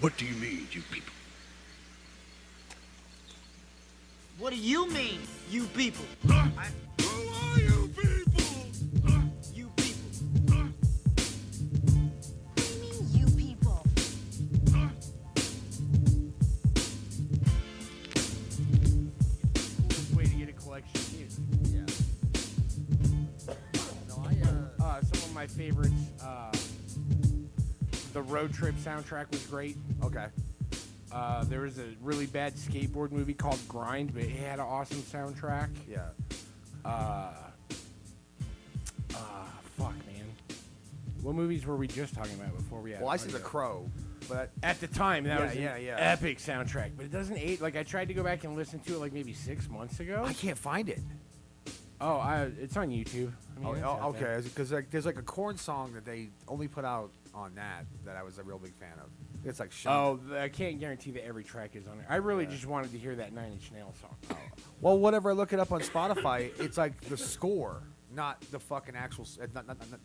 What do you mean, you people? What do you mean, you people? Who are you people? You people. What do you mean, you people? Coolest way to get a collection of music. Yeah. No, Some of my favorites, the Road Trip soundtrack was great. okay. There was a really bad skateboard movie called Grind, but it had an awesome soundtrack. Yeah. Fuck, man. What movies were we just talking about before we had? Well, I see The audio? Crow, but At the time, that was an yeah. epic soundtrack, but it doesn't age. Like, I tried to go back and listen to it like maybe 6 months ago. I can't find it. Oh, it's on YouTube. I mean, it's out there. Okay. Because there's like a Korn song that they only put out on that I was a real big fan of. It's like Oh, I can't guarantee that every track is on it. I really just wanted to hear that Nine Inch Nails song. Well, whatever I look it up on Spotify, it's like the score, not the fucking actual,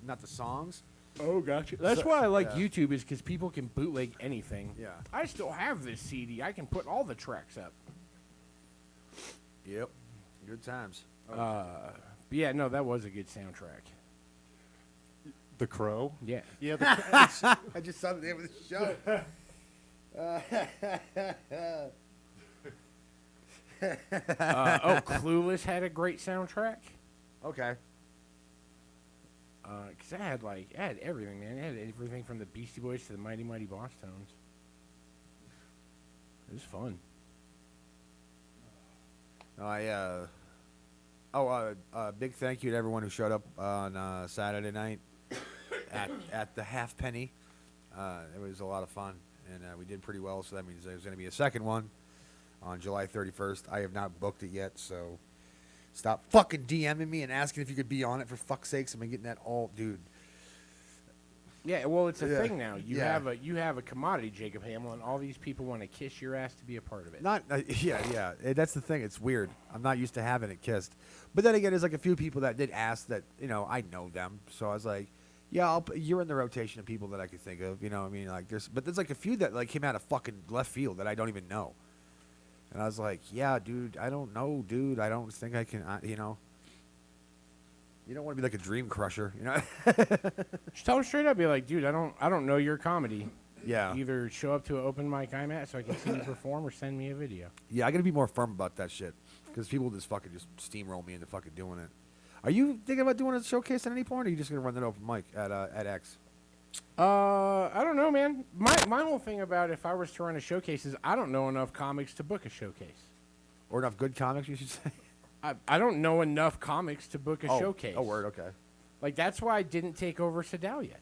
not the songs. Oh, gotcha. That's So- why I like yeah. YouTube, is because people can bootleg anything. Yeah. I still have this CD. I can put all the tracks up. Yep. Good times. But yeah, no, that was a good soundtrack. The Crow. Yeah. Yeah. I just saw the name of the show. Clueless had a great soundtrack. Okay. Because it had everything, man. It had everything from the Beastie Boys to the Mighty Mighty Boss Tones. It was fun. Big thank you to everyone who showed up on Saturday night at the Half Penny. It was a lot of fun, and we did pretty well, so that means there's going to be a second one on July 31st. I have not booked it yet, so stop fucking DMing me and asking if you could be on it, for fuck's sakes. I've been getting that all, dude. Yeah, well, it's a Yeah. thing now. You Yeah. have a commodity, Jacob Hamlin. All these people want to kiss your ass to be a part of it. Not, yeah. That's the thing. It's weird. I'm not used to having it kissed. But then again, there's like a few people that did ask that, I know them. So I was like, yeah, you're in the rotation of people that I could think of. You know what I mean? Like, there's like a few that like came out of fucking left field that I don't even know. And I was like, yeah, dude, I don't know, dude. I don't think I can, You don't want to be like a dream crusher, Just tell them straight up. Be like, dude, I don't know your comedy. Yeah. Either show up to an open mic I'm at so I can see you perform, or send me a video. Yeah, I got to be more firm about that shit. Because people just fucking just steamroll me into fucking doing it. Are you thinking about doing a showcase at any point, or are you just going to run that open mic at X? I don't know, man. My whole thing about if I was to run a showcase is I don't know enough comics to book a showcase. Or enough good comics, you should say? I don't know enough comics to book a showcase. Oh, word, okay. Like, that's why I didn't take over Sedalia.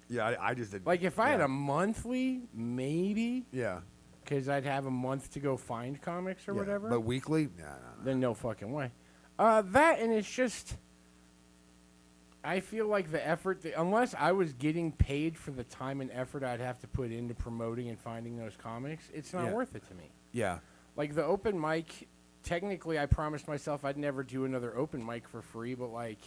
Yeah, I just didn't. Like, if I had a monthly, maybe, Yeah. because I'd have a month to go find comics or Yeah, whatever, But weekly? No. then no fucking way. That, and it's just, I feel like the effort, unless I was getting paid for the time and effort I'd have to put into promoting and finding those comics, it's not Yeah. worth it to me. Yeah. Like, the open mic, technically I promised myself I'd never do another open mic for free, but, like,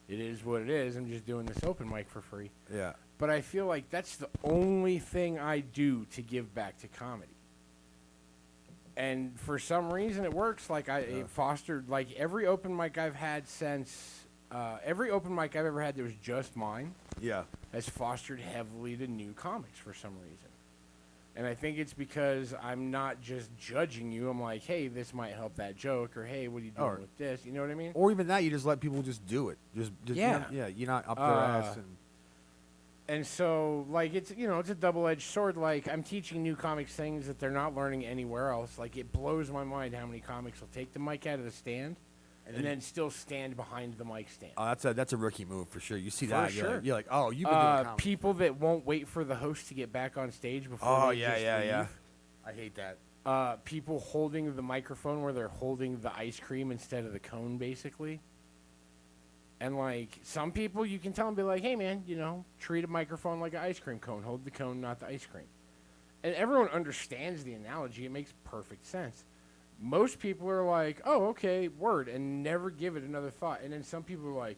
it is what it is. I'm just doing this open mic for free. Yeah. But I feel like that's the only thing I do to give back to comedy. And for some reason it works. Like, it fostered, like, every open mic I've had since, every open mic I've ever had that was just mine Yeah. has fostered heavily to new comics for some reason. And I think it's because I'm not just judging you. I'm like, hey, this might help that joke, or hey, what are you doing with this? You know what I mean? Or even that, you just let people just do it. Just Yeah. You're not up their ass. And so, like, it's a double-edged sword. Like, I'm teaching new comics things that they're not learning anywhere else. Like, it blows my mind how many comics will take the mic out of the stand and then still stand behind the mic stand. Oh, that's a rookie move for sure. You see For that? sure. You're like, oh, you've been doing comedy. People that won't wait for the host to get back on stage before Oh, they just leave. I hate that. People holding the microphone where they're holding the ice cream instead of the cone, basically. And, like, some people, you can tell them, be like, hey, man, treat a microphone like an ice cream cone. Hold the cone, not the ice cream. And everyone understands the analogy. It makes perfect sense. Most people are like, oh, okay, word, and never give it another thought. And then some people are like,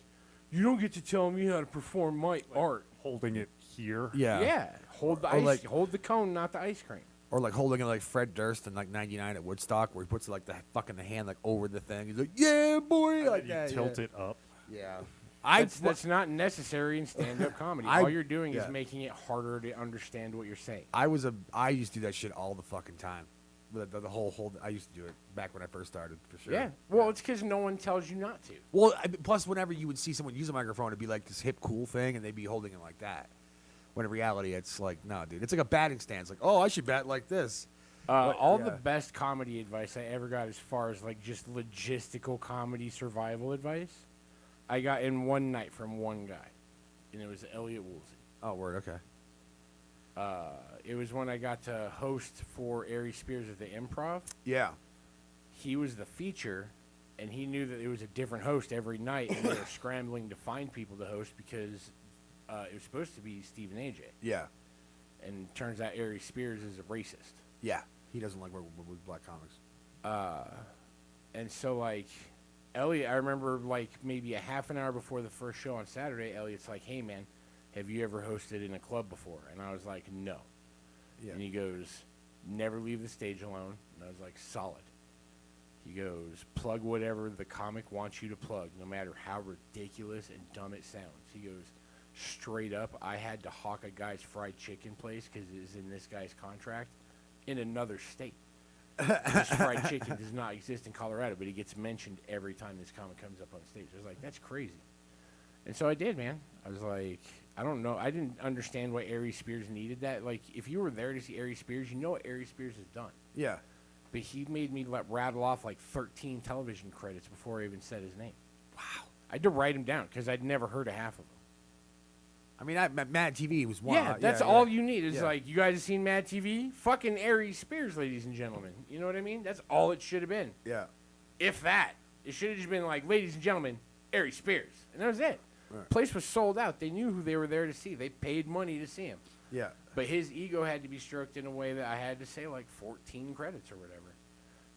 you don't get to tell me how to perform my art. Holding it here. Yeah. Yeah, hold the Or ice, like- hold the cone, not the ice cream. Or like holding it like Fred Durst in like '99 at Woodstock, where he puts like the hand like over the thing. He's like, "Yeah, boy," like You that. tilt it up. Yeah. That's not necessary in stand-up comedy. I- All you're doing yeah. is making it harder to understand what you're saying. I used to do that shit all the fucking time. The whole I used to do it back when I first started for sure. Yeah. Well, it's because no one tells you not to. Well, plus whenever you would see someone use a microphone, it'd be like this hip cool thing, and they'd be holding it like that. When in reality, it's like, no, dude, it's like a batting stance. Like, oh, I should bat like this. All yeah. the best comedy advice I ever got, as far as like just logistical comedy survival advice, I got in one night from one guy, and it was Elliot Woolsey. Oh, word, okay. It was when I got to host for Ari Spears at the Improv. Yeah. He was the feature, and he knew that it was a different host every night, and they were scrambling to find people to host because it was supposed to be Steve and AJ. Yeah. And turns out Ari Spears is a racist. Yeah. He doesn't like working with black comics. And so, like, Elliot, I remember, like, maybe a half an hour before the first show on Saturday, Elliot's like, hey, man, have you ever hosted in a club before? And I was like, no. Yeah. And he goes, never leave the stage alone. And I was like, solid. He goes, plug whatever the comic wants you to plug, no matter how ridiculous and dumb it sounds. He goes, straight up, I had to hawk a guy's fried chicken place because it is in this guy's contract in another state. This fried chicken does not exist in Colorado, but it gets mentioned every time this comic comes up on stage. I was like, that's crazy. And so I did, man. I was like, I don't know. I didn't understand why Ari Spears needed that. Like, if you were there to see Ari Spears, you know what Ari Spears has done. Yeah. But he made me rattle off like 13 television credits before I even said his name. Wow. I had to write him down because I'd never heard of half of them. I mean, Mad TV was one. Yeah, that's all you need. Is Yeah. like, you guys have seen Mad TV? Fucking Ari Spears, ladies and gentlemen. You know what I mean? That's all it should have been. Yeah. If that. It should have just been like, ladies and gentlemen, Ari Spears. And that was it. Right. Place was sold out. They knew who they were there to see. They paid money to see him. Yeah. But his ego had to be stroked in a way that I had to say like 14 credits or whatever.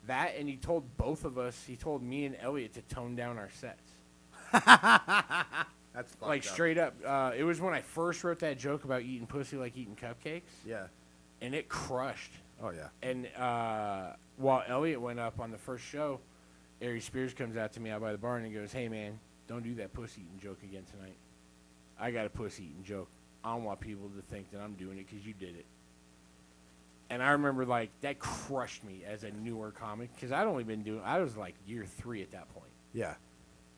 That, and he told both of us, he told me and Elliot to tone down our sets. That's fucked Like up. straight up. It was when I first wrote that joke about eating pussy like eating cupcakes. Yeah. And it crushed. Oh, yeah. And while Elliot went up on the first show, Ari Spears comes out to me out by the bar and he goes, hey, man, don't do that pussy eating joke again tonight. I got a pussy eating joke. I don't want people to think that I'm doing it because you did it. And I remember, like, that crushed me as a newer comic because I was like year 3 at that point. Yeah.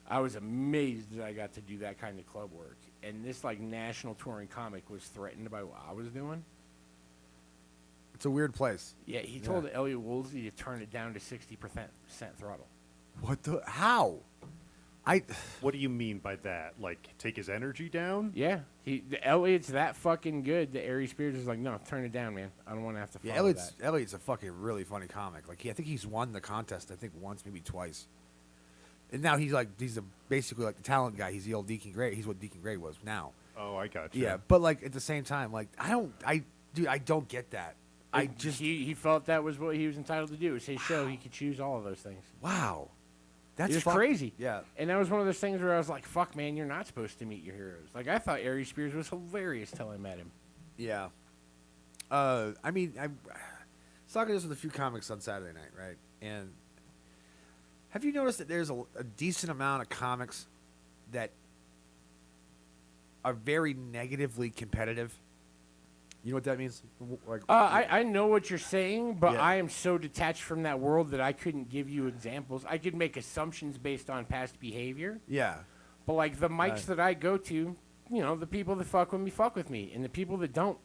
I was amazed that I got to do that kind of club work. And this, like, national touring comic was threatened by what I was doing. It's a weird place. Yeah, he told Elliot Woolsey to turn it down to 60% throttle. What the? How? What do you mean by that? Like, take his energy down? Yeah, Elliot's that fucking good that Ari Spears is like, no, turn it down, man. I don't want to have to follow Yeah, that. Elliot's a fucking really funny comic. Like, I think he's won the contest. I think once, maybe twice. And now he's basically like the talent guy. He's the old Deacon Gray. He's what Deacon Gray was now. Oh, I got you. Yeah, but like at the same time, like I don't get that. He felt that was what he was entitled to do. It was his show. He could choose all of those things. Wow. That's It was crazy. Yeah. And that was one of those things where I was like, fuck, man, you're not supposed to meet your heroes. Like, I thought Ari Spears was hilarious till I met him. Yeah. I mean, I was talking this with a few comics on Saturday night, right? And have you noticed that there's a decent amount of comics that are very negatively competitive? You know what that means? Like, I know what you're saying, but Yeah. I am so detached from that world that I couldn't give you examples. I could make assumptions based on past behavior. yeah. But, like, the mics that I go to, you know, the people that fuck with me. And the people that don't.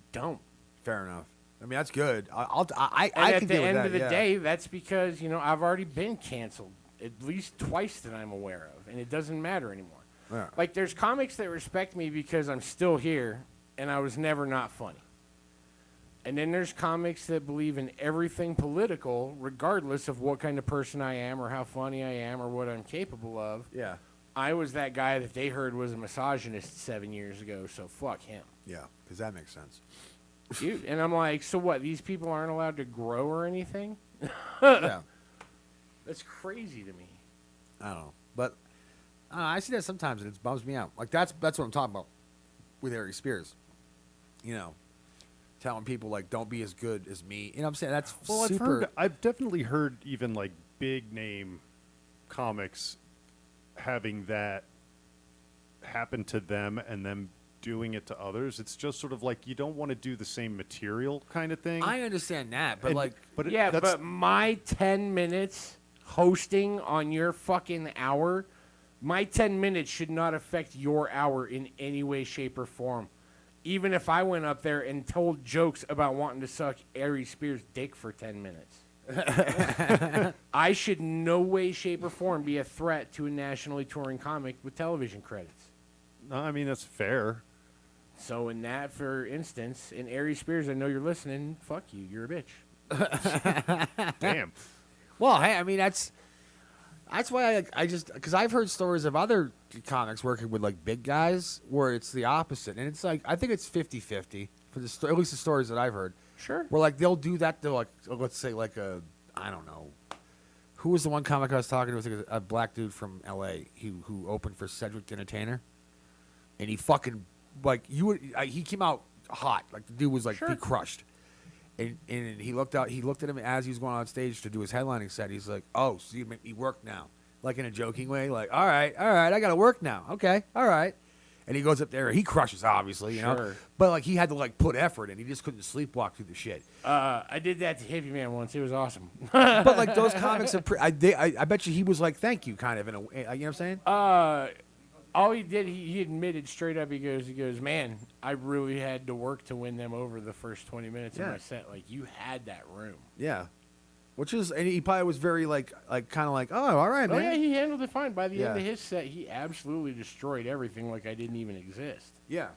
Fair enough. I mean, that's good. I And can at the deal with end that, of the yeah. day, that's because, you know, I've already been canceled at least twice that I'm aware of. And it doesn't matter anymore. Yeah. Like, there's comics that respect me because I'm still here and I was never not funny. And then there's comics that believe in everything political, regardless of what kind of person I am or how funny I am or what I'm capable of. Yeah. I was that guy that they heard was a misogynist 7 years ago, so fuck him. Yeah, because that makes sense. Dude, and I'm like, so what, these people aren't allowed to grow or anything? Yeah. That's crazy to me. I don't know. But I see that sometimes, and it bums me out. Like that's what I'm talking about with Ari Spears. You know, telling people like, don't be as good as me. You know what I'm saying? That's super. I've definitely heard even like big name comics having that happen to them and them doing it to others. It's just sort of like you don't want to do the same material kind of thing. I understand that, but like, But my 10 minutes hosting on your fucking hour, my 10 minutes should not affect your hour in any way, shape, or form. Even if I went up there and told jokes about wanting to suck Ari Spears' dick for 10 minutes. I should no way, shape, or form be a threat to a nationally touring comic with television credits. No, I mean, that's fair. So in that, for instance, in Ari Spears, I know you're listening. Fuck you. You're a bitch. Damn. well, hey, I mean that's why I just because I've heard stories of other comics working with like big guys where it's the opposite, and it's like I think it's 50-50 for the at least the stories that I've heard. Sure. Where like they'll do that to like let's say like I don't know. Who was the one comic I was talking to? It was like a black dude from L.A. who opened for Cedric the Entertainer, and he fucking like he came out hot. Like the dude was like he crushed, and he looked at him as he was going on stage to do his headlining set. He's like, "Oh, so you make me work now?" Like in a joking way, like, "All right, I got to work now." Okay, all right. And he goes up there, he crushes, obviously, you know. But like he had to like put effort in. He just couldn't sleepwalk through the shit. I did that to Hippie Man once. It was awesome. But like those comics, I bet you he was like, "Thank you," kind of in a, you know what I'm saying? All he did, he admitted straight up. He goes, "Man, I really had to work to win them over the first 20 minutes of my set. Like you had that room." Yeah. Which is, and he probably was very like kind of like, "Oh, all right, man." Oh yeah, he handled it fine. By the end of his set, he absolutely destroyed everything. Like I didn't even exist. Yeah.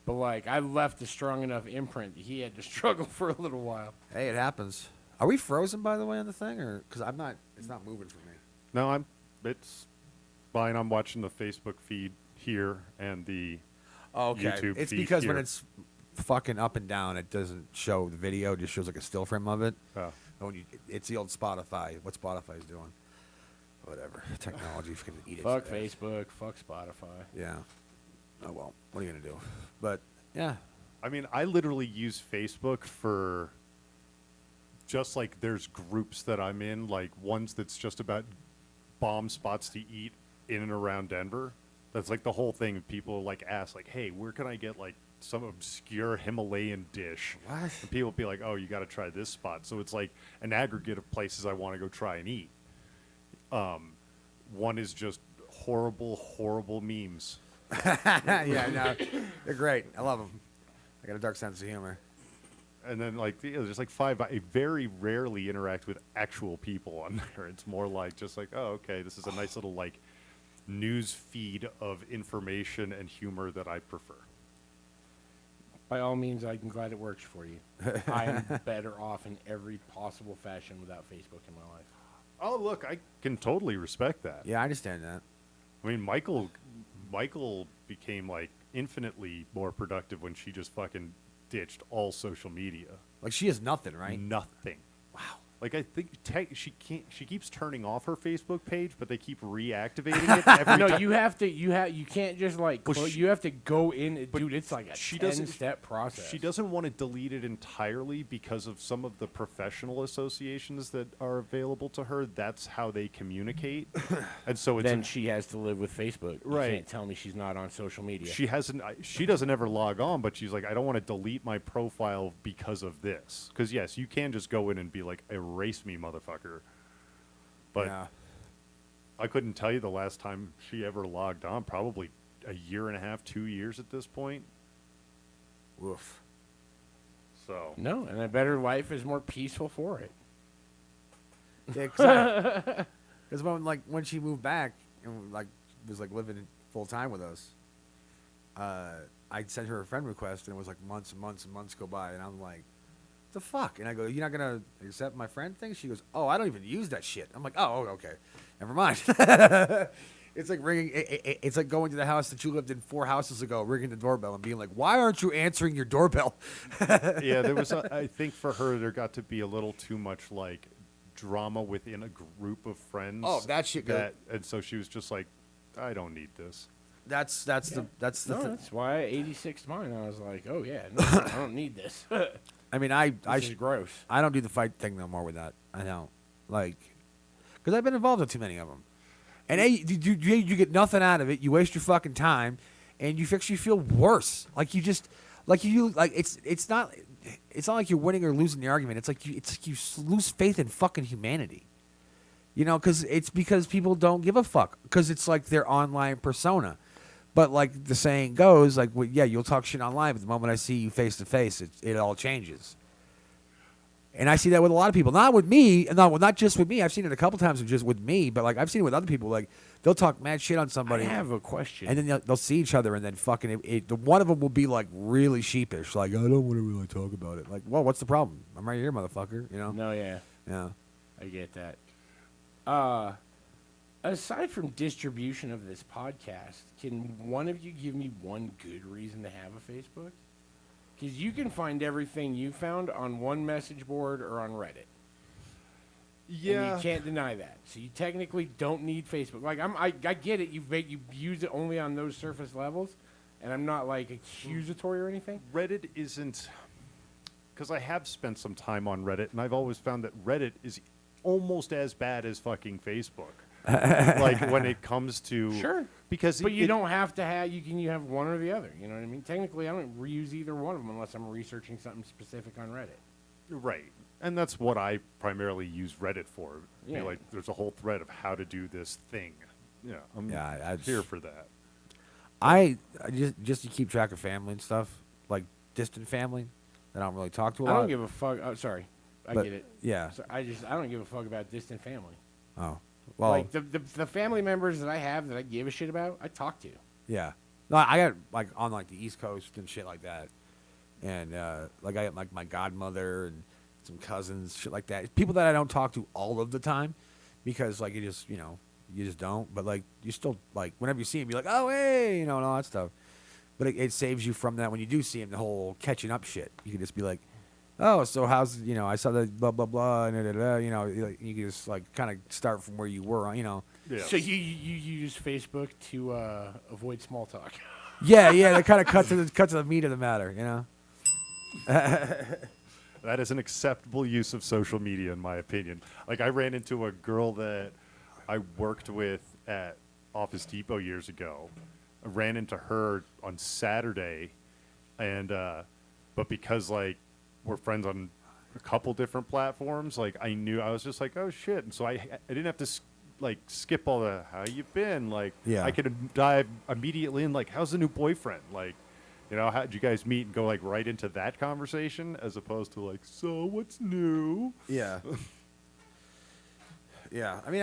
But like I left a strong enough imprint that he had to struggle for a little while. Hey, it happens. Are we frozen by the way on the thing, or because I'm not? It's not moving for me. No, it's fine. I'm watching the Facebook feed here and the YouTube It's feed because here. when it's fucking up and down, it doesn't show the video. It just shows like a still frame of it. Oh. It's the old Spotify. What Spotify's doing? Whatever. Technology can eat it. Fuck Facebook. Fuck Spotify. Yeah. Oh well. What are you gonna do? But yeah. I mean, I literally use Facebook for just like there's groups that I'm in, like ones that's just about bomb spots to eat in and around Denver. That's like the whole thing. People like ask like, "Hey, where can I get like some obscure Himalayan dish?" What? And people be like, "Oh, you got to try this spot." So it's like an aggregate of places I want to go try and eat. One is just horrible memes. Yeah, no, they're great. I love them. I got a dark sense of humor. And then like there's like five. I very rarely interact with actual people on there. It's more like just like, oh, okay, this is a nice little like news feed of information and humor that I prefer. By all means, I'm glad it works for you. I am better off in every possible fashion without Facebook in my life. Oh, look, I can totally respect that. Yeah, I understand that. I mean, Michael became like infinitely more productive when she just fucking ditched all social media. Like she has nothing, right? Nothing. Wow. Like I think she keeps turning off her Facebook page, but they keep reactivating it every No, time. you can't just like Well, you have to go in, dude. It's like a she doesn't- 10-step process. She doesn't want to delete it entirely because of some of the professional associations that are available to her. That's how they communicate. And so it's Then she has to live with Facebook. Right. You can't tell me she's not on social media. she doesn't ever log on, but she's like, I don't want to delete my profile because of this. Because yes, you can just go in and be like, erase me, motherfucker. But Yeah. I couldn't tell you the last time she ever logged on. Probably a year and a half, 2 years at this point. Woof. So No, and a better life is more peaceful for it. Yeah, because when she moved back and like was like living full time with us, I sent her a friend request and it was like months and months and months go by and I'm like, the fuck? And I go, you're not gonna accept my friend thing? She goes, oh, I don't even use that shit. I'm like, oh, okay, never mind. It's like ringing. It's like going to the house that you lived in 4 houses ago, ringing the doorbell and being like, why aren't you answering your doorbell? yeah, there was. I think for her, there got to be a little too much like drama within a group of friends. Oh, that shit. And so she was just like, I don't need this. That's No, the that's why I 86'd mine. I was like, oh yeah, no, I don't need this. I mean, I This is gross. I don't do the fight thing no more with that. I don't like because I've been involved in too many of them. And A, you get nothing out of it. You waste your fucking time, and you actually feel worse. Like you just it's not like you're winning or losing the argument. It's like you lose faith in fucking humanity. You know, because people don't give a fuck because it's like their online persona. But like the saying goes, like, well, yeah, you'll talk shit online, but the moment I see you face to face, it all changes. And I see that with a lot of people. Not with me, not just with me. I've seen it a couple times just with me, but like I've seen it with other people. Like they'll talk mad shit on somebody. I have a question. And then they'll see each other, and then fucking the one of them will be like really sheepish, like I don't want to really talk about it. Like, well, what's the problem? I'm right here, motherfucker. You know? No, yeah, Yeah. I get that. Aside from distribution of this podcast, can one of you give me one good reason to have a Facebook? Because you can find everything you found on one message board or on Reddit. Yeah. And you can't deny that. So you technically don't need Facebook. Like I get it. You use it only on those surface levels, and I'm not like accusatory or anything. Reddit isn't, because I have spent some time on Reddit, and I've always found that Reddit is almost as bad as fucking Facebook. Like when it comes to Sure. because But you don't have to have. You have one or the other. You know what I mean? Technically, I don't reuse either one of them unless I'm researching something specific on Reddit. Right. And that's what I primarily use Reddit for. Yeah. Like, there's a whole thread of how to do this thing. Yeah, I'm here for that. I just to keep track of family and stuff, like distant family that I don't really talk to a lot. I don't give a fuck. Oh, sorry, I But, get it. yeah. So I don't give a fuck about distant family. Oh, well, Like the family members that I have that I give a shit about, I talk to. yeah. No, I got like on like the East Coast and shit like that, and like I got like my godmother and some cousins, shit like that. People that I don't talk to all of the time, because like you just don't. But like you still like whenever you see them, you're like, oh hey, and all that stuff. But it saves you from that when you do see him, the whole catching up shit. You can just be like, oh, so how's I saw the blah blah blah, and you can just like kind of start from where you were, Yeah. So you use Facebook to avoid small talk. Yeah, they kind of cut to the meat of the matter, That is an acceptable use of social media, in my opinion. Like, I ran into a girl that I worked with at Office Depot years ago. I ran into her on Saturday, and but because like we're friends on a couple different platforms, like I was just like, oh shit, and so I didn't have to skip all the how you been, like Yeah. I could dive immediately in like, how's the new boyfriend, like. How did you guys meet, and go like right into that conversation as opposed to like, so what's new? Yeah. Yeah. I mean,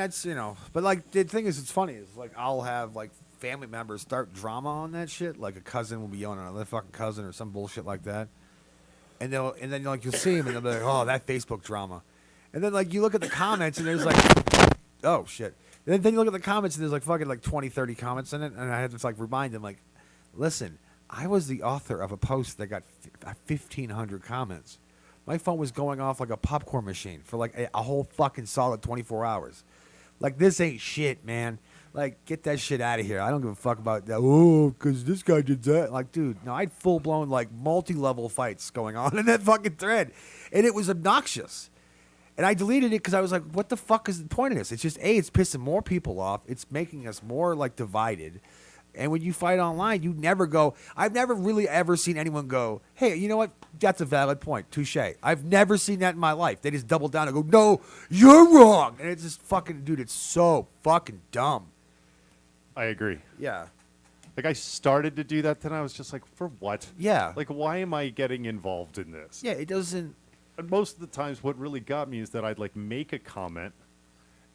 but like the thing is, it's funny is like I'll have like family members start drama on that shit. Like a cousin will be yelling at another fucking cousin or some bullshit like that, and then like you'll see them and they'll be like, oh, that Facebook drama, and then like you look at the comments and there's like, oh shit, and then you look at the comments and there's like fucking like 20, 30 comments in it, and I had to like remind them like, listen. I was the author of a post that got 1,500 comments. My phone was going off like a popcorn machine for like a whole fucking solid 24 hours. Like, this ain't shit, man. Like, get that shit out of here. I don't give a fuck about that. Oh, because this guy did that. Like, dude, no, I had full-blown, like, multi-level fights going on in that fucking thread. And it was obnoxious. And I deleted it because I was like, what the fuck is the point of this? It's just, it's pissing more people off. It's making us more, like, divided. And when you fight online, you never go. I've never really ever seen anyone go, hey, you know what? That's a valid point. Touche. I've never seen that in my life. They just double down and go, no, you're wrong. And it's just fucking, dude, it's so fucking dumb. I agree. Yeah. Like, I started to do that, then I was just like, for what? Yeah. Like, why am I getting involved in this? Yeah, it doesn't. And most of the times, what really got me is that I'd like make a comment,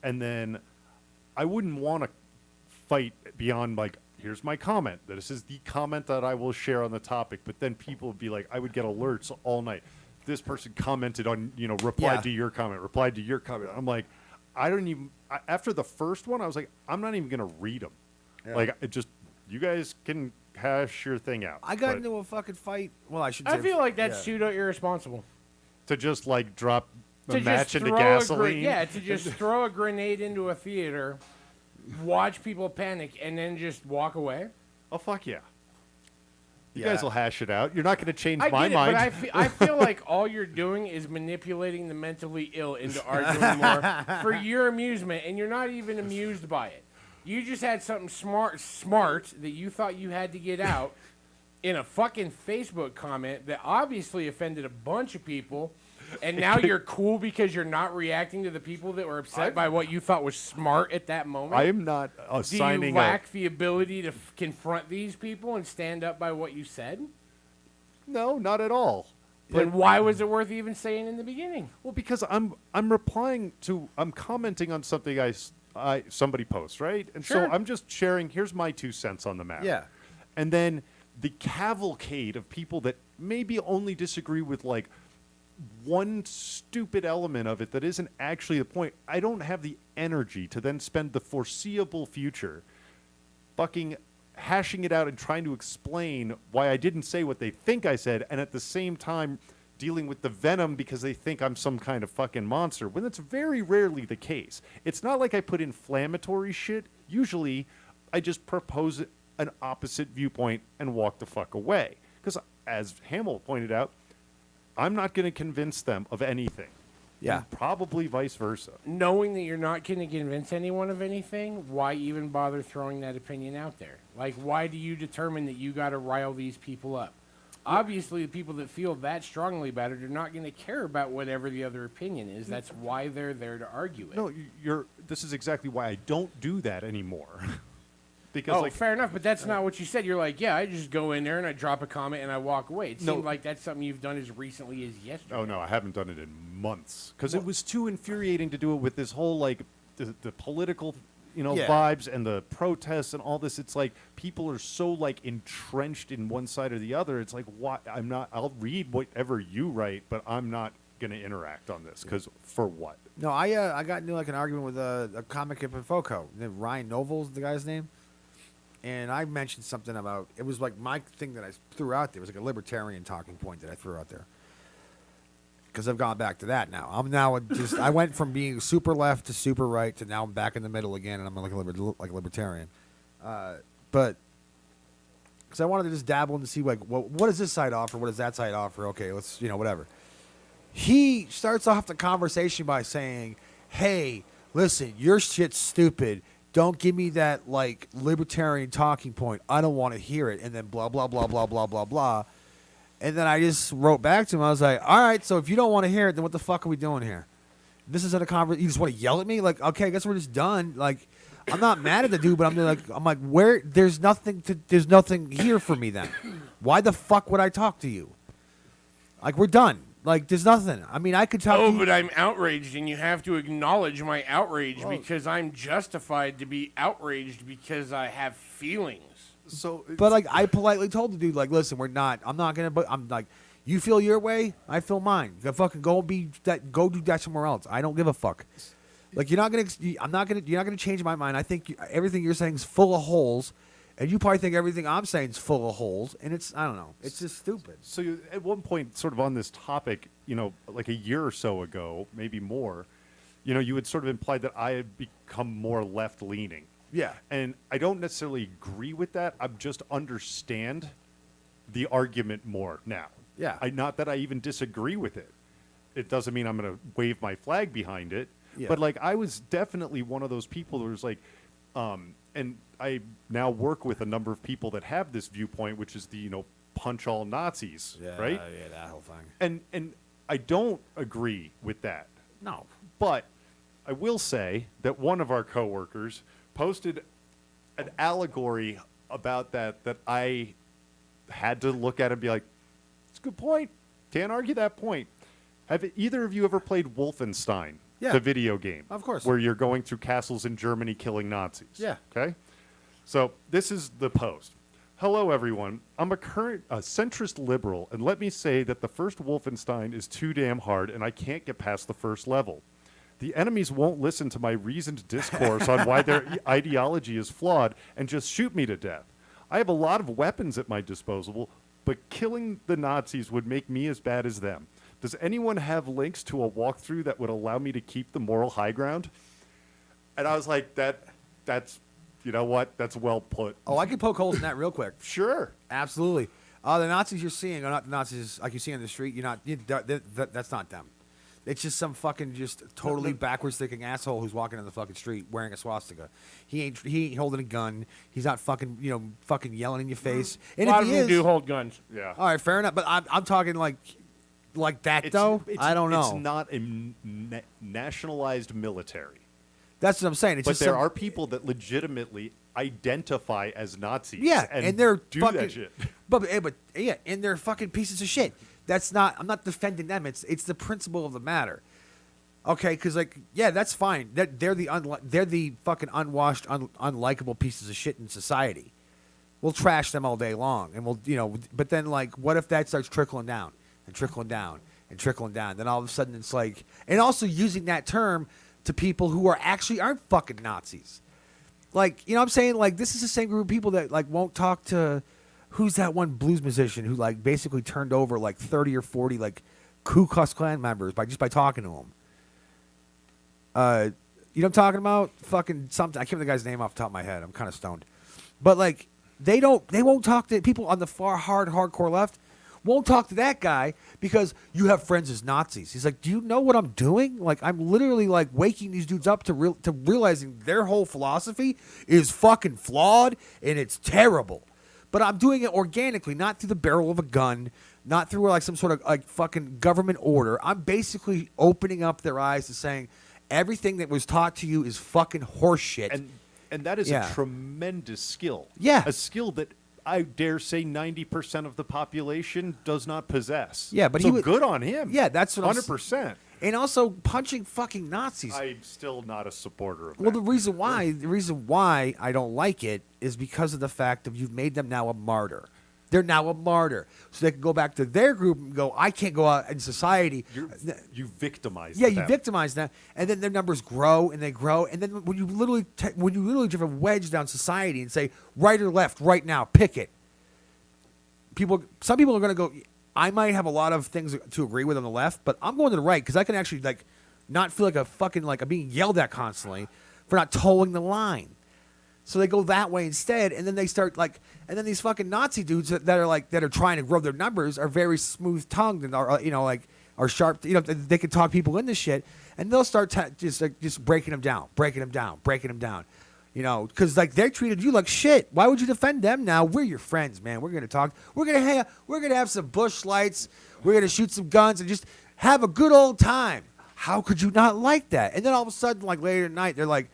and then I wouldn't want to fight beyond like, here's my comment. This is the comment that I will share on the topic. But then people would be like, I would get alerts all night. This person commented on, replied to your comment, replied to your comment. I'm like, after the first one, I was like, I'm not even going to read them. Yeah. Like, you guys can hash your thing out. I got into a fucking fight. Well, I should say. I feel like that's pseudo irresponsible. To just like drop a To match just into throw gasoline. to just throw a grenade into a theater watch people panic, and then just walk away? Oh, fuck yeah. You Yeah. guys will hash it out. You're not going to change I my get it, mind. but I feel like all you're doing is manipulating the mentally ill into arguing more for your amusement, and you're not even amused by it. You just had something smart that you thought you had to get out in a fucking Facebook comment that obviously offended a bunch of people, and now you're cool because you're not reacting to the people that were upset by what you thought was smart at that moment. I am not Do you assigning lack the ability to confront these people and stand up by what you said? No, not at all. Then why was it worth even saying in the beginning? Well, because I'm commenting on something somebody posts, right? And Sure. so I'm just sharing, here's my 2 cents on the matter. Yeah. And then the cavalcade of people that maybe only disagree with like one stupid element of it that isn't actually the point. I don't have the energy to then spend the foreseeable future fucking hashing it out and trying to explain why I didn't say what they think I said, and at the same time dealing with the venom because they think I'm some kind of fucking monster, when that's very rarely the case. It's not like I put inflammatory shit. Usually, I just propose an opposite viewpoint and walk the fuck away. Because, as Hamill pointed out, I'm not going to convince them of anything. Yeah. And probably vice versa. Knowing that you're not going to convince anyone of anything, why even bother throwing that opinion out there? Like, why do you determine that you got to rile these people up? Obviously, the people that feel that strongly about it are not going to care about whatever the other opinion is. That's why they're there to argue it. No, this is exactly why I don't do that anymore. Because, Fair enough, but that's not what you said. You're like, yeah, I just go in there and I drop a comment and I walk away. It No. seemed like that's something you've done as recently as yesterday. oh no, I haven't done it in months. Because it was too infuriating to do it with this whole, like, the political, Yeah. vibes and the protests and all this. It's like people are so, like, entrenched in one side or the other. It's like, why? I'll read whatever you write, but I'm not going to interact on this. Because for what? No, I got into like an argument with a comic in Foco. Ryan Novel's the guy's name. And I mentioned something about, it was like my thing that I threw out there. It was like a libertarian talking point that I threw out there. Because I've gone back to that now. I went from being super left to super right to now I'm back in the middle again, and I'm like a libertarian. But because I wanted to just dabble and see like, what does this side offer? What does that side offer? Okay, let's, whatever. He starts off the conversation by saying, hey, listen, your shit's stupid. Don't give me that, like, libertarian talking point. I don't want to hear it. And then blah, blah, blah, blah, blah, blah, blah. And then I just wrote back to him. I was like, all right, so if you don't want to hear it, then what the fuck are we doing here? This isn't a conversation. You just want to yell at me? Like, okay, I guess we're just done. Like, I'm not mad at the dude, but I'm like, where? There's nothing here for me then. Why the fuck would I talk to you? Like, we're done. Like, there's nothing. I mean, I could talk to you. But I'm outraged, and you have to acknowledge my outrage because I'm justified to be outraged because I have feelings. So, But like I politely told the dude, like, listen, I'm not gonna. But I'm like, you feel your way, I feel mine. Fucking go do that somewhere else. I don't give a fuck. Like you're not gonna change my mind. I think everything you're saying is full of holes, and you probably think everything I'm saying is full of holes, and I don't know. It's just stupid. So at one point, sort of on this topic, like a year or so ago, maybe more, you had sort of implied that I had become more left-leaning. Yeah. And I don't necessarily agree with that. I just understand the argument more now. Yeah. Not that I even disagree with it. It doesn't mean I'm going to wave my flag behind it. Yeah. But, like, I was definitely one of those people who was like, and I now work with a number of people that have this viewpoint, which is the, punch all Nazis, right? Yeah, that whole thing. And I don't agree with that. No. But I will say that one of our coworkers posted an allegory about that I had to look at and be like, it's a good point. Can't argue that point. Have either of you ever played Wolfenstein, Yeah. the video game? Of course. Where you're going through castles in Germany killing Nazis. Yeah. Okay? So this is the post. Hello, everyone. I'm a centrist liberal, and let me say that the first Wolfenstein is too damn hard, and I can't get past the first level. The enemies won't listen to my reasoned discourse on why their ideology is flawed and just shoot me to death. I have a lot of weapons at my disposal, but killing the Nazis would make me as bad as them. Does anyone have links to a walkthrough that would allow me to keep the moral high ground? And I was like, that That's, you know what? That's well put. Oh, I can poke holes in that real quick. Sure. Absolutely. The Nazis you're seeing are not the Nazis like you see on the street. That's not them. It's just some fucking just totally backwards thinking asshole who's walking on the fucking street wearing a swastika. He ain't holding a gun. He's not fucking fucking yelling in your face. And A lot if of he them is, do hold guns. Yeah. all right, fair enough. But I'm talking like that though. I don't know. It's not a nationalized military. That's what I'm saying. It's But just there some- are people that legitimately identify as Nazis. Yeah, and they're do fucking, that shit. But yeah, and they're fucking pieces of shit. That's not. I'm not defending them. It's the principle of the matter. Okay, because that's fine. They're the fucking unwashed, unlikable pieces of shit in society. We'll trash them all day long, and we'll But then what if that starts trickling down and trickling down and trickling down? Then all of a sudden it's and also using that term to people who aren't fucking Nazis. What I'm saying? This is the same group of people that won't talk to who's that one blues musician who basically turned over 30 or 40 Ku Klux Klan members by talking to them. You know what I'm talking about? Fucking something. I can't remember the guy's name off the top of my head. I'm kind of stoned. But they won't talk to people on the hardcore left. Won't talk to that guy because you have friends as Nazis. He's like, do you know what I'm doing? I'm literally waking these dudes up to realizing their whole philosophy is fucking flawed and it's terrible. But I'm doing it organically, not through the barrel of a gun, not through some sort of fucking government order. I'm basically opening up their eyes to saying everything that was taught to you is fucking horseshit. And that is Yeah. a tremendous skill. Yeah. A skill that I dare say 90% of the population does not possess. Yeah, but so he would- good on him. Yeah, that's what I'm 100%. And also punching fucking Nazis. I'm still not a supporter of Well, that. the reason why I don't like it is because of the fact of you've made them now a martyr. They're now a martyr, so they can go back to their group and go, I can't go out in society. You victimize Yeah, them. you victimize them, and then their numbers grow and they grow, and then when you literally drive a wedge down society and say right or left, right now, pick it. Some people are going to go. I might have a lot of things to agree with on the left, but I'm going to the right because I can actually not feel like I'm being yelled at constantly for not towing the line. So they go that way instead, and then they start and then these fucking Nazi dudes that are trying to grow their numbers are very smooth tongued and are sharp. They can talk people into shit, and they'll start just breaking them down. Because they treated you like shit. Why would you defend them now? We're your friends, man. We're gonna talk. We're gonna have some bush lights. We're gonna shoot some guns and just have a good old time. How could you not like that? And then all of a sudden, later at night, they're like,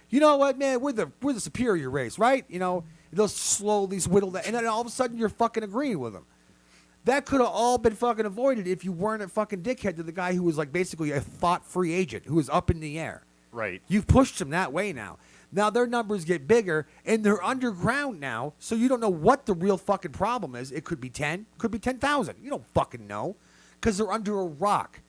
you know what, man? We're the superior race, right? They'll slowly whittle that, and then all of a sudden you're fucking agreeing with them. That could have all been fucking avoided if you weren't a fucking dickhead to the guy who was basically a thought-free agent who was up in the air. Right. You've pushed them that way now. Now their numbers get bigger, and they're underground now, so you don't know what the real fucking problem is. It could be 10, could be 10,000. You don't fucking know because they're under a rock.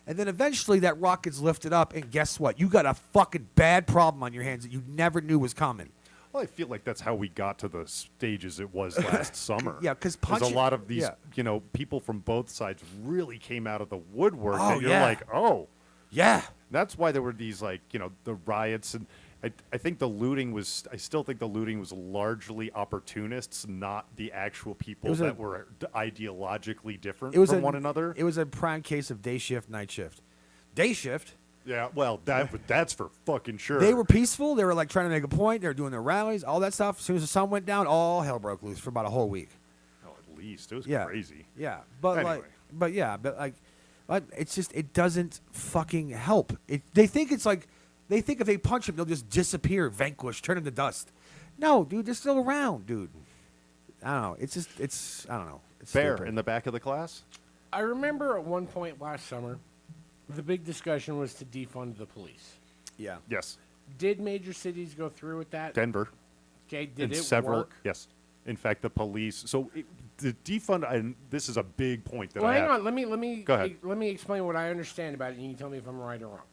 And then eventually that rock gets lifted up, and guess what? You got a fucking bad problem on your hands that you never knew was coming. Well, I feel like that's how we got to the stages it was last summer. Yeah, 'cause a punching- lot of these, yeah. people from both sides really came out of the woodwork. Oh, and you're yeah. like, oh. Yeah. That's why there were these, the riots. And I think I still think the looting was largely opportunists, not the actual people that were ideologically different from one another. It was a prime case of day shift, night shift. Day shift. Yeah, well, that's for fucking sure. They were peaceful. They were trying to make a point. They were doing their rallies, all that stuff. As soon as the sun went down, all hell broke loose for about a whole week. Oh, at least. It was Yeah. crazy. Yeah, but Anyway. but it's just it doesn't fucking help. They think if they punch them, they'll just disappear, vanquish, turn into dust. No, dude, they're still around, dude. I don't know. I don't know. It's Bear stupid. in the back of the class? I remember at one point last summer, the big discussion was to defund the police. Yeah. Yes. Did major cities go through with that? Denver. Okay, did And it several, work? yes. In fact, the police. So the defund, and this is a big point that Well, I hang have. on. Let me Go ahead. let me explain what I understand about it, and you can tell me if I'm right or wrong.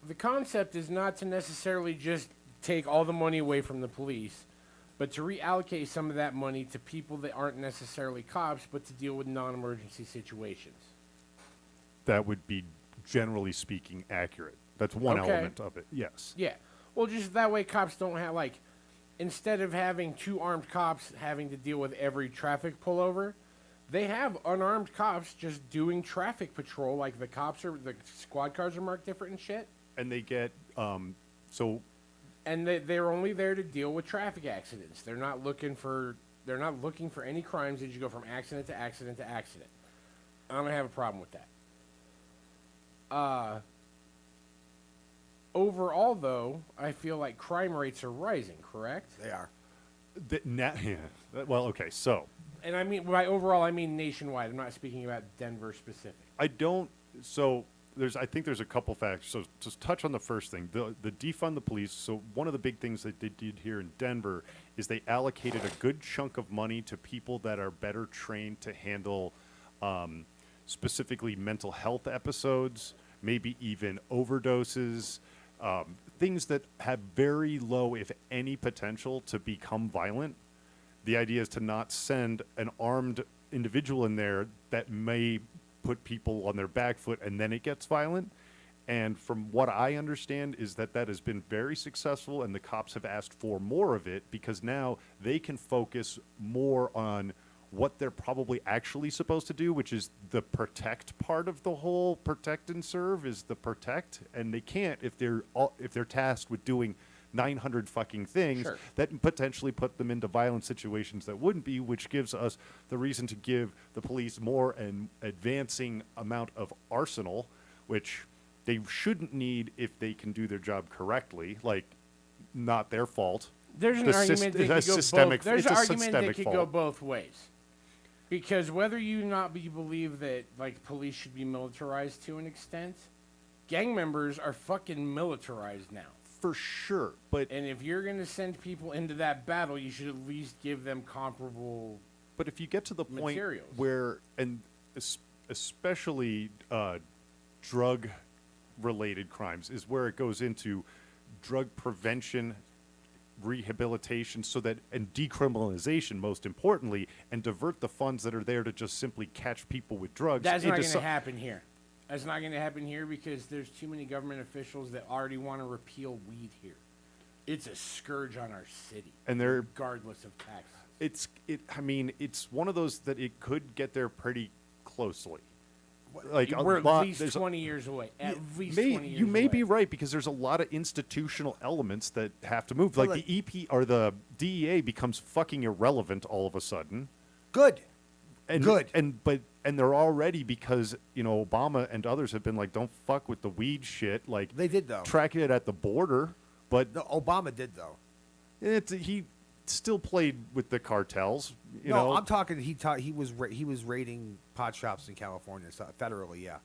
The concept is not to necessarily just take all the money away from the police, but to reallocate some of that money to people that aren't necessarily cops, but to deal with non-emergency situations. That would be, generally speaking, accurate. That's one Okay. element of it. Yes. Yeah. Well, just that way cops don't have, like, instead of having 2 armed cops having to deal with every traffic pullover, they have unarmed cops just doing traffic patrol. Like, the squad cars are marked different and shit. And they get And they're only there to deal with traffic accidents. They're not looking for any crimes that you go from accident to accident to accident. I don't have a problem with that. Overall, though, I feel like crime rates are rising, correct? They are. Well, okay, so And I mean, by overall, I mean nationwide. I'm not speaking about Denver specific. I think there's a couple factors. So just touch on the first thing, the defund the police. So one of the big things that they did here in Denver is they allocated a good chunk of money to people that are better trained to handle specifically mental health episodes, maybe even overdoses, things that have very low, if any, potential to become violent. The idea is to not send an armed individual in there that may put people on their back foot and then it gets violent. And from what I understand is that has been very successful, and the cops have asked for more of it because now they can focus more on what they're probably actually supposed to do, which is the protect part of the whole protect and serve is the protect, and they can't if they're tasked with doing 900 fucking things Sure. that potentially put them into violent situations that wouldn't be, which gives us the reason to give the police more and advancing amount of arsenal, which they shouldn't need if they can do their job correctly. Like, not their fault. There's an The argument that it's could go systemic- both. There's it's an a argument that systemic could fault. go both ways, because whether you believe that like police should be militarized to an extent, gang members are fucking militarized now. For sure, but And if you're gonna send people into that battle, you should at least give them comparable. if you get to the point Materials. where, and especially drug-related crimes, is where it goes into drug prevention, rehabilitation, and decriminalization, most importantly, and divert the funds that are there to just simply catch people with drugs. That's not into going to happen here. That's not going to happen here because there's too many government officials that already want to repeal weed here. It's a scourge on our city, And they're regardless of taxes. it's one of those that it could get there pretty closely. Like We're a lot, at least there's 20 years away. At least may, 20 years you may away. be right because there's a lot of institutional elements that have to move. Like like- the EP or the DEA becomes fucking irrelevant all of a sudden. Good. And, Good. And they're already, because Obama and others have been like, don't fuck with the weed shit. Like They did, though. tracking it at the border, but No, Obama did, though. he still played with the cartels. You No, know, I'm talking. He was raiding pot shops in California, so federally. Yeah,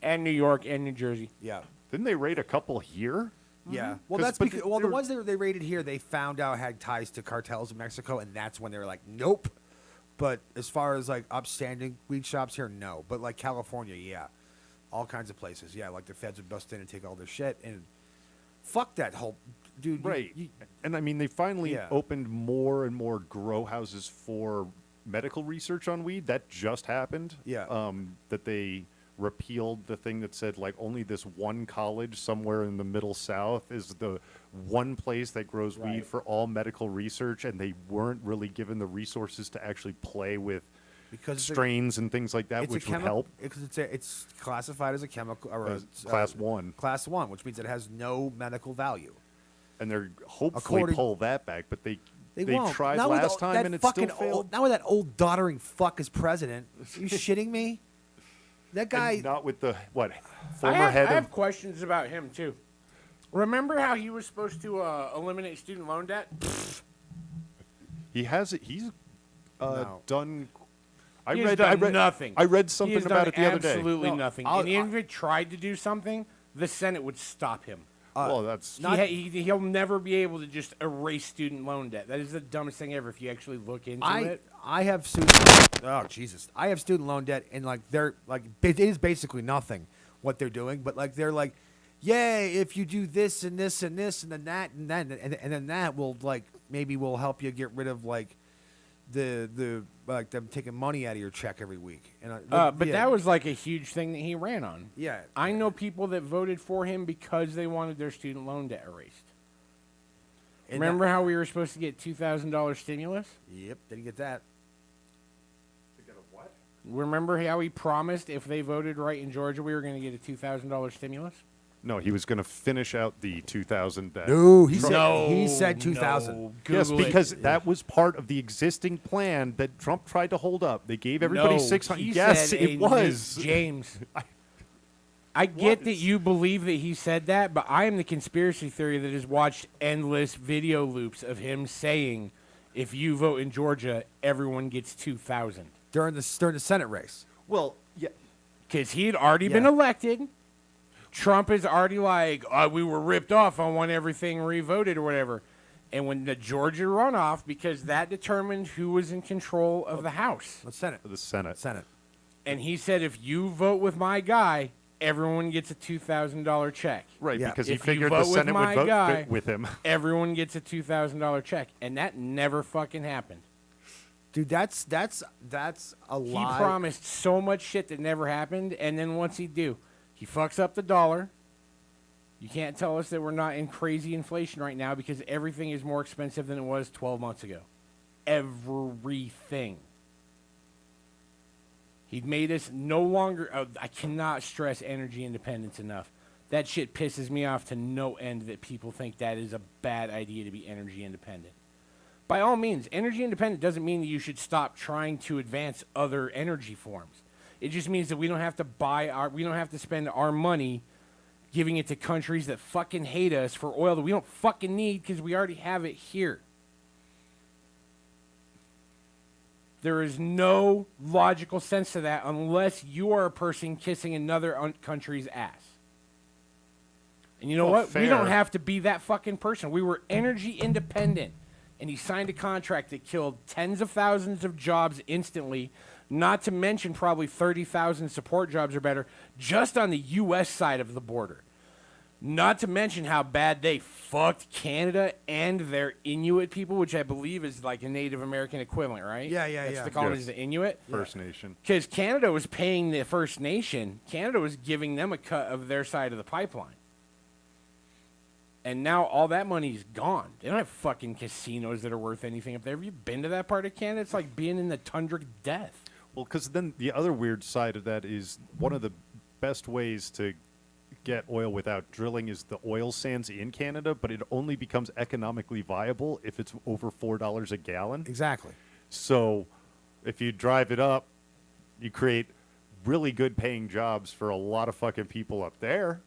And New York and New Jersey. yeah, didn't they raid a couple here? yeah. Well, 'Cause- that's but because they- the they're- ones they raided here, they found out had ties to cartels in Mexico, and that's when they were like, nope. But as far as like upstanding weed shops here, no. But like California, yeah, all kinds of places, yeah. Like the feds would bust in and take all their shit, and fuck that whole dude. Right. And I mean, they finally Yeah. opened more and more grow houses for medical research on weed. That just happened. Yeah. That they repealed the thing that said, like, only this one college somewhere in the middle South is the one place that grows weed Right. for all medical research. And they weren't really given the resources to actually play with Because it's a- strains and things like that, it's which a would help. Because it's classified as a chemical or As a, class 1. Class 1, which means it has no medical value. And they're hopefully According- pull that back. But they won't. tried Not with last that time and it still fucking failed. Old, now with that old doddering fuck as president. Are you shitting me? That guy. And not with the I former have, head I of have questions about him too. Remember how he was supposed to eliminate student loan debt? he has it. He's No. done. I He has read done nothing. I read He something has about done it the other day. Absolutely No, nothing. I'll- And even if he tried to do something, the Senate would stop him. Well, that's Not- He'll never be able to just erase student loan debt. That is the dumbest thing ever. If you actually look into it, I have student. Oh Jesus! I have student loan debt, and like they're like it is basically nothing what they're doing, but like they're like, yay! If you do this and this and this and then that and then that will like maybe will help you get rid of like the like them taking money out of your check every week. And But yeah, that was like a huge thing that he ran on. yeah. I know people that voted for him because they wanted their student loan debt erased. And Remember how we were supposed to get $2,000 stimulus? Yep, didn't get that. Remember how he promised if they voted right in Georgia, we were going to get a $2,000 stimulus? No, he was going to finish out the 2000 debt. No, he said 2,000. No, Yes, Google it. because that was part of the existing plan that Trump tried to hold up. They gave everybody No, 600. he Yes, said it was. James. I get that was. you believe that he said that, but I am the conspiracy theory that has watched endless video loops of him saying, if you vote in Georgia, everyone gets 2,000. during the Senate race. Well, yeah. Because he had already been Yeah. elected. Trump is already like, we were ripped off. I want everything revoted or whatever. And when the Georgia runoff, because that determined who was in control of the House. The Senate. The Senate. Senate. And he said, if you vote with my guy, everyone gets a $2,000 check. Right, Yeah. because If he you figured vote the with Senate my would vote guy- with him. Everyone gets a $2,000 check. And that never fucking happened. Dude, that's a He lie. promised so much shit that never happened. And then what's he do? He fucks up the dollar. You can't tell us that we're not in crazy inflation right now because everything is more expensive than it was 12 months ago. Everything. He made us no longer... I cannot stress energy independence enough. That shit pisses me off to no end that people think that is a bad idea to be energy independent. By all means, energy independent doesn't mean that you should stop trying to advance other energy forms. It just means that we don't have to spend our money giving it to countries that fucking hate us for oil that we don't fucking need because we already have it here. There is no logical sense to that unless you are a person kissing another country's ass. And you know Well, what? We don't fair. have to be that fucking person. We were energy independent. And he signed a contract that killed tens of thousands of jobs instantly, not to mention probably 30,000 support jobs or better, just on the U.S. side of the border. Not to mention how bad they fucked Canada and their Inuit people, which I believe is like a Native American equivalent, right? Yeah, yeah, That's yeah. what they call it Yes. is the Inuit. First Nation. Because Canada was paying the First Nation. Canada was giving them a cut of their side of the pipeline. And now all that money's gone. They don't have fucking casinos that are worth anything up there. Have you been to that part of Canada? It's like being in the tundra of death. Well, because then the other weird side of that is one of the best ways to get oil without drilling is the oil sands in Canada, but it only becomes economically viable if it's over $4 a gallon. Exactly. So if you drive it up, you create really good paying jobs for a lot of fucking people up there.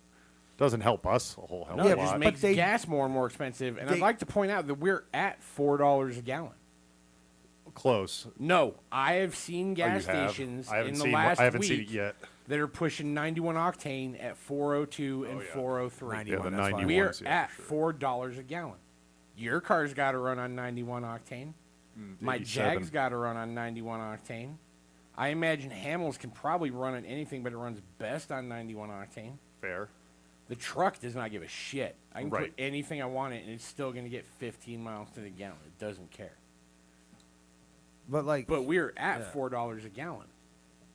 Doesn't help us a whole hell No, of it a just lot. makes they- gas more and more expensive. And they- I'd like to point out that we're at $4 a gallon. Close. No, I have seen Oh, you gas have? stations I haven't in the seen last I haven't week seen it yet. that are pushing 91 octane at 402 and yeah. 403. Yeah, the 91, that's fine. 91. We are ones, yeah, at for sure. $4 a gallon. Your car's got to run on 91 octane. My 87. Jag's got to run on 91 octane. I imagine Hamels can probably run on anything, but it runs best on 91 octane. Fair. The truck does not give a shit. I can Right. put anything I want in, and it's still going to get 15 miles to the gallon. It doesn't care. But like, But we're at $4 a gallon.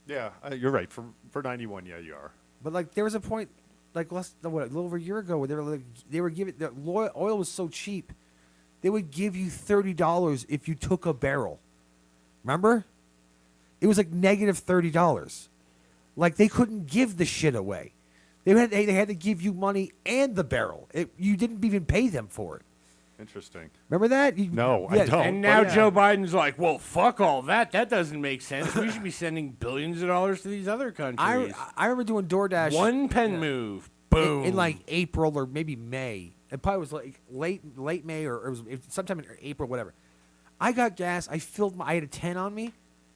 Yeah, you're right. For 91, yeah, you are. but like, there was a point, like a little over a year ago, where they were giving the oil was so cheap, they would give you $30 if you took a barrel. Remember? It was like negative $30. Like they couldn't give the shit away. They had to give you money and the barrel. You didn't even pay them for it. Interesting. Remember that? No, I don't. And now yeah. Joe Biden's like, well, fuck all that. That doesn't make sense. We should be sending billions of dollars to these other countries. I remember doing DoorDash. One pen move. Boom. in like April or maybe May. It probably was like late May or it was sometime in April, whatever. I got gas. I had a 10 on me.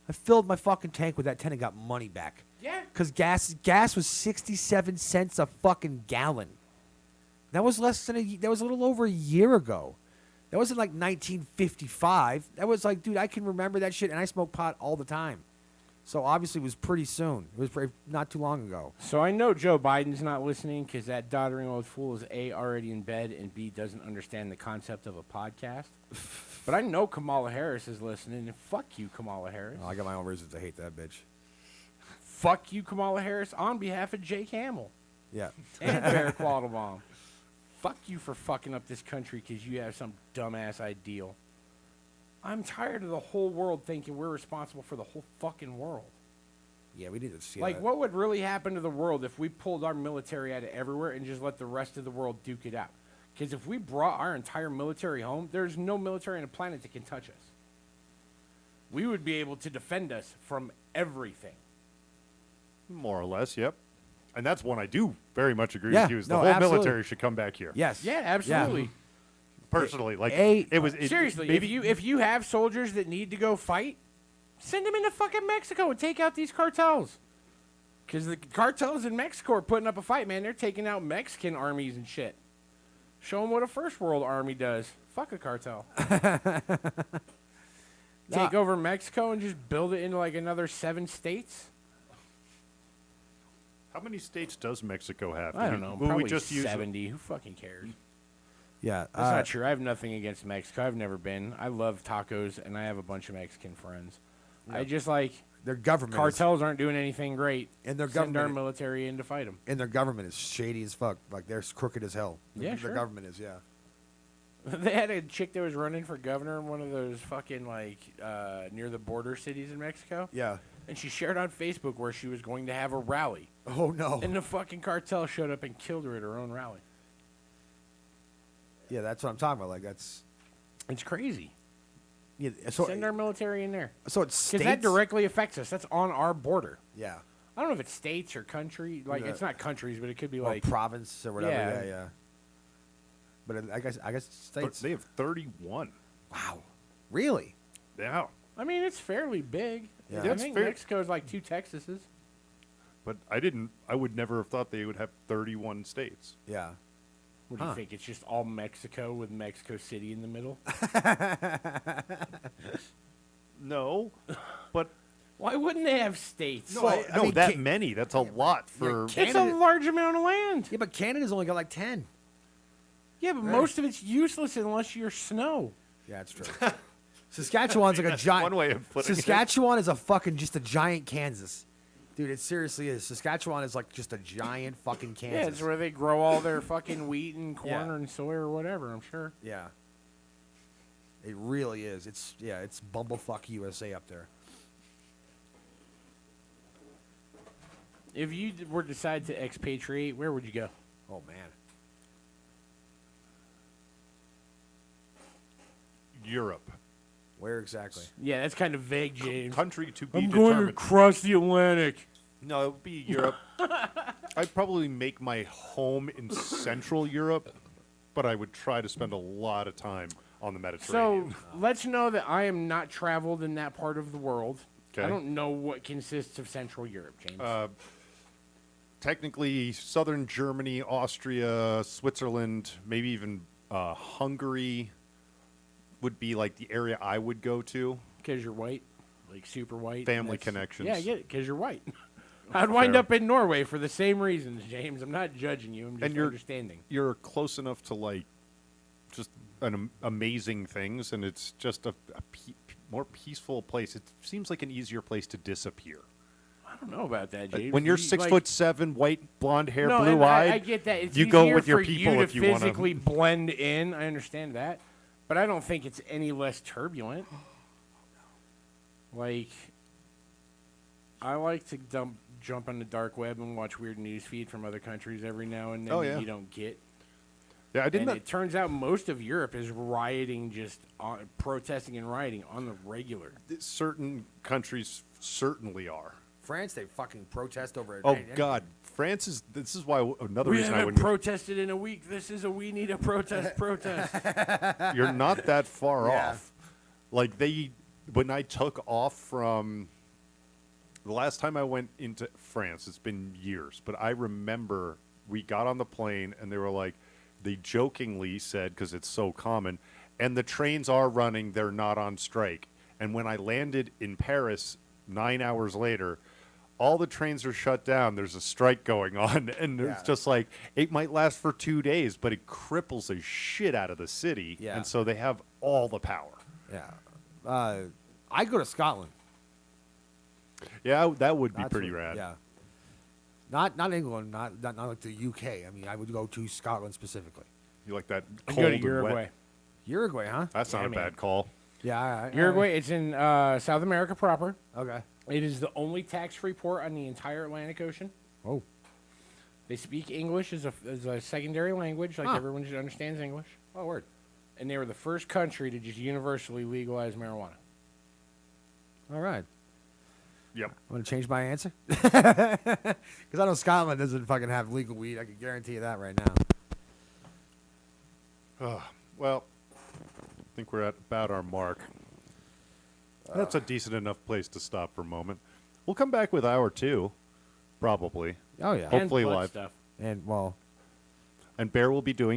I filled my fucking tank with that 10 and got money back. Yeah. Because gas was 67 cents a fucking gallon. That was that was a little over a year ago. That wasn't like 1955. That was like, dude, I can remember that shit, and I smoke pot all the time. So obviously it was pretty soon. It was not too long ago. So I know Joe Biden's not listening because that doddering old fool is A, already in bed, and B, doesn't understand the concept of a podcast. But I know Kamala Harris is listening, and fuck you, Kamala Harris. Oh, I got my own reasons to hate that bitch. Fuck you, Kamala Harris, on behalf of Jake Hamill Yeah. and Barrack Quattlebaum. Fuck you for fucking up this country because you have some dumbass ideal. I'm tired of the whole world thinking we're responsible for the whole fucking world. Yeah, we need to see Like, that. what would really happen to the world if we pulled our military out of everywhere and just let the rest of the world duke it out? Because if we brought our entire military home, there's no military on the planet that can touch us. We would be able to defend us from everything. More or less, yep. And that's one I do very much agree Yeah, with you. Is the no, whole absolutely. military should come back here. Yes. Yeah, absolutely. Personally, like A- it was Seriously, maybe if you have soldiers that need to go fight, send them into fucking Mexico and take out these cartels. Because the cartels in Mexico are putting up a fight, man. They're taking out Mexican armies and shit. Show them what a first world army does. Fuck a cartel. Take over Mexico and just build it into like another 7 states. How many states does Mexico have? I don't know. Will Probably we just use 70. Who fucking cares? Yeah. That's not true. I have nothing against Mexico. I've never been. I love tacos, and I have a bunch of Mexican friends. I just like their government cartels aren't doing anything great. And their Send our government- military in to fight them. and their government is shady as fuck. Like they're crooked as hell. Yeah, their sure. government is. Yeah. They had a chick that was running for governor in one of those fucking like near the border cities in Mexico. Yeah. And she shared on Facebook where she was going to have a rally. Oh no. And the fucking cartel showed up and killed her at her own rally. Yeah, that's what I'm talking about. Like that's. It's crazy. Yeah. So Send our military in there. so it's Because states. that directly affects us. That's on our border. Yeah. I don't know if it's states or country. Like, Yeah. it's not countries, but it could be Or like... province or whatever. Yeah. Yeah. Yeah. But I guess states. They have 31. Wow. Really? Yeah. I mean, it's fairly big. Yeah. I That's think fair. Mexico's like 2 Texases. But I would never have thought they would have 31 states. Yeah. What do you Huh. think? It's just all Mexico with Mexico City in the middle? No. But Why wouldn't they have states? Well, I mean, that many. That's a lot for. Canada- It's a large amount of land. Yeah, but Canada's only got like 10. Yeah, but most of it's useless unless you're snow. Yeah, that's true. Saskatchewan's like a giant. one way of putting it. Saskatchewan is a fucking just a giant Kansas, dude. It seriously is. Saskatchewan is like just a giant fucking Kansas. Yeah, it's where they grow all their fucking wheat and corn Yeah. and soy or whatever, I'm sure. Yeah. It really is. It's it's bumblefuck USA up there. If you were to decide to expatriate, where would you go? Oh man. Europe. Where exactly? Yeah, that's kind of vague, James. Country to be I'm going determined. across the Atlantic. No, it would be Europe. I'd probably make my home in Central Europe, but I would try to spend a lot of time on the So Mediterranean. let's know that I am not traveled in that part of the world. I Okay. don't know what consists of Central Europe, James. Technically, southern Germany, Austria, Switzerland, maybe even Hungary would be like the area I would go to. Because you're white, like super white. Family That's- connections. Yeah, I get it, because you're white. I'd wind Fair. up in Norway for the same reasons, James. I'm not judging you. I'm just And you're- understanding. You're close enough to like just amazing things, and it's just a more peaceful place. It seems like an easier place to disappear. I don't know about that, James. When you're You, 6'7", white, blonde hair, no, blue and eyed, I get that. It's you go easier with your for people you if to you want physically to. blend in. I understand that, but I don't think it's any less turbulent. Like, I like to jump on the dark web and watch weird news feed from other countries every now and then Oh, that yeah. you don't get. Yeah, I And didn't. it turns out most of Europe is rioting, just protesting and rioting on the regular. Certain countries certainly are. France, they fucking protest over it. Oh God, France is. This is why another We reason I haven't wouldn't. protested in a week. This is a we need a protest. You're not that far Yeah. off. Like when I took off from the last time I went into France, it's been years, but I remember we got on the plane and they were like, they jokingly said, because it's so common, and the trains are running, they're not on strike. And when I landed in Paris 9 hours later, all the trains are shut down. There's a strike going on, and it's Yeah. just like it might last for 2 days, but it cripples the shit out of the city, Yeah. and so they have all the power. Yeah. I'd go to Scotland. Yeah, that would be That's pretty what- rad. Yeah. Not England, not like the UK. I mean, I would go to Scotland specifically. You like that I'd cold go to and Uruguay. wet? Uruguay, huh? That's not Yeah, a man. bad call. Yeah. All right. Uruguay, it's in South America proper. Okay. It is the only tax-free port on the entire Atlantic Ocean. Oh. They speak English as a secondary language, like Huh. everyone just understands English. Oh, word. And they were the first country to just universally legalize marijuana. All right. Yep. I'm going to change my answer. Because I know Scotland doesn't fucking have legal weed. I can guarantee you that right now. Well, I think we're at about our mark. That's a decent enough place to stop for a moment. We'll come back with hour 2, probably. Oh, yeah. Hopefully and blood live. stuff. And, well, And Bear will be doing